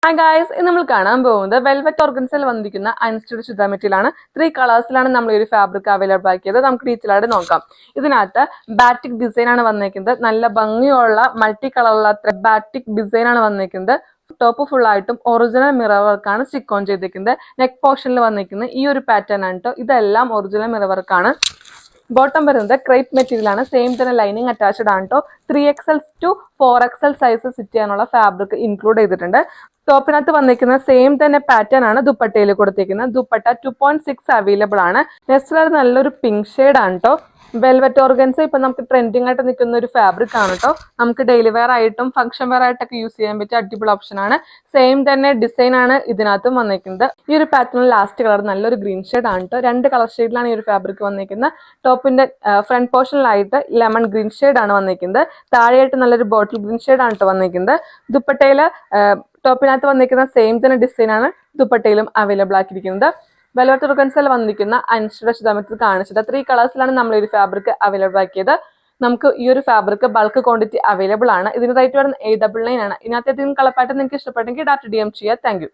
Hi guys, ഇന്ന് നമ്മൾ കാണാൻ പോകുന്നത് വെൽവെറ്റ് ഓർഗൻസിൽ വന്നിരിക്കുന്ന അൺസ്റ്റിച്ച്ഡ് ചുരിദാർ മെറ്റീരിയലാണ്. 3 കളേഴ്സിലാണ് നമ്മൾ ഈ ഒരു ഫാബ്രിക് അവൈലബിൾ ആക്കിയത്. നമുക്ക് ഡീറ്റെയിൽ ആയിട്ട് നോക്കാം. ഇതിനകത്ത് ബാറ്റിക് ഡിസൈൻ ആണ് വന്നിരിക്കുന്നത്. നല്ല ഭംഗിയുള്ള മൾട്ടി കളറുള്ള ബാറ്റിക് ഡിസൈൻ ആണ് വന്നിരിക്കുന്നത്. ടോപ്പ് ഫുൾ ആയിട്ടും ഒറിജിനൽ മിറർ വർക്കാണ് സ്റ്റിക്ക് ഓൺ ചെയ്തിരിക്കുന്നത്. നെക്ക് പോർഷനിൽ വന്നിരിക്കുന്നത് ഈ ഒരു പാറ്റേൺ ആണ് കേട്ടോ. ഇതെല്ലാം ഒറിജിനൽ മിറർ വർക്കാണ്. ബോട്ടം വരുന്നത് ക്രേപ്പ് മെറ്റീരിയൽ ആണ്. സെയിം തന്നെ ലൈനിങ് അറ്റാച്ച്ഡ് ആണ് കേട്ടോ. 3XL to 4XL size sit ചെയ്യാനുള്ള ഫാബ്രിക് ഇൻക്ലൂഡ് ചെയ്തിട്ടുണ്ട്. ടോപ്പിനകത്ത് വന്നിരിക്കുന്ന സെയിം തന്നെ പാറ്റേൺ ആണ് ദുപ്പട്ടയിൽ കൊടുത്തിരിക്കുന്നത്. ദുപ്പട്ട 2.6 അവൈലബിൾ ആണ്. നെക്സ്റ്റ് നല്ലൊരു പിങ്ക് ഷെയ്ഡ് ആണ് കേട്ടോ. വെൽവെറ്റ് ഓർഗൻസ് ഇപ്പൊ നമുക്ക് ട്രെൻഡിങ് ആയിട്ട് നിൽക്കുന്ന ഒരു ഫാബ്രിക് ആണ് കേട്ടോ. നമുക്ക് ഡെയിലി വെയർ ആയിട്ടും ഫംഗ്ഷൻ വെയർ ആയിട്ടൊക്കെ യൂസ് ചെയ്യാൻ പറ്റിയ അടിപൊളി ഓപ്ഷൻ ആണ്. സെയിം തന്നെ ഡിസൈൻ ആണ് ഇതിനകത്തും വന്നിരിക്കുന്നത്. ഈ ഒരു പാറ്റേൺ ലാസ്റ്റ് കളർ നല്ലൊരു ഗ്രീൻ ഷെയ്ഡ് ആണ് കേട്ടോ. 2 കളർ ഷെയ്ഡിലാണ് ഈ ഒരു ഫാബ്രിക് വന്നിരിക്കുന്നത്. ടോപ്പിന്റെ ഫ്രണ്ട് പോർഷനിലായിട്ട് ലെമൺ ഗ്രീൻ ഷെയ്ഡ് ആണ് വന്നിരിക്കുന്നത്. താഴെയായിട്ട് നല്ലൊരു ബോട്ടിൽ ഗ്രീൻ ഷെയ്ഡ് ആണ് കേട്ടോ വന്നിരിക്കുന്നത്. ദുപ്പട്ടയില് ടോപ്പിനകത്ത് വന്നിരിക്കുന്ന സെയിം തന്നെ ഡിസൈൻ ആണ് ദുപ്പട്ടയിലും അവൈലബിൾ ആക്കിയിരിക്കുന്നത്. വെൽവെറ്റ് ഓർഗൻസിൽ വന്നിരിക്കുന്ന അൺസ്റ്റിച്ച്ഡ് ചുരിദാർ കാണിച്ചത് 3 കളേഴ്സിലാണ് നമ്മൾ ഈ ഒരു ഫാബ്രിക് അവൈലബിൾ ആക്കിയത്. നമുക്ക് ഈ ഒരു ഫാബ്രിക് ബൾക്ക് ക്വാണ്ടിറ്റി അവൈലബിൾ ആണ്. ഇതിന് റേറ്റ് വരുന്നത് 899 ആണ്. ഇതിനകത്ത് ഏതെങ്കിലും കളർ പാറ്റേൺ നിങ്ങൾക്ക് ഇഷ്ടപ്പെട്ടെങ്കിൽ ഡയറക്റ്റ് DM ചെയ്യുക. Thank you.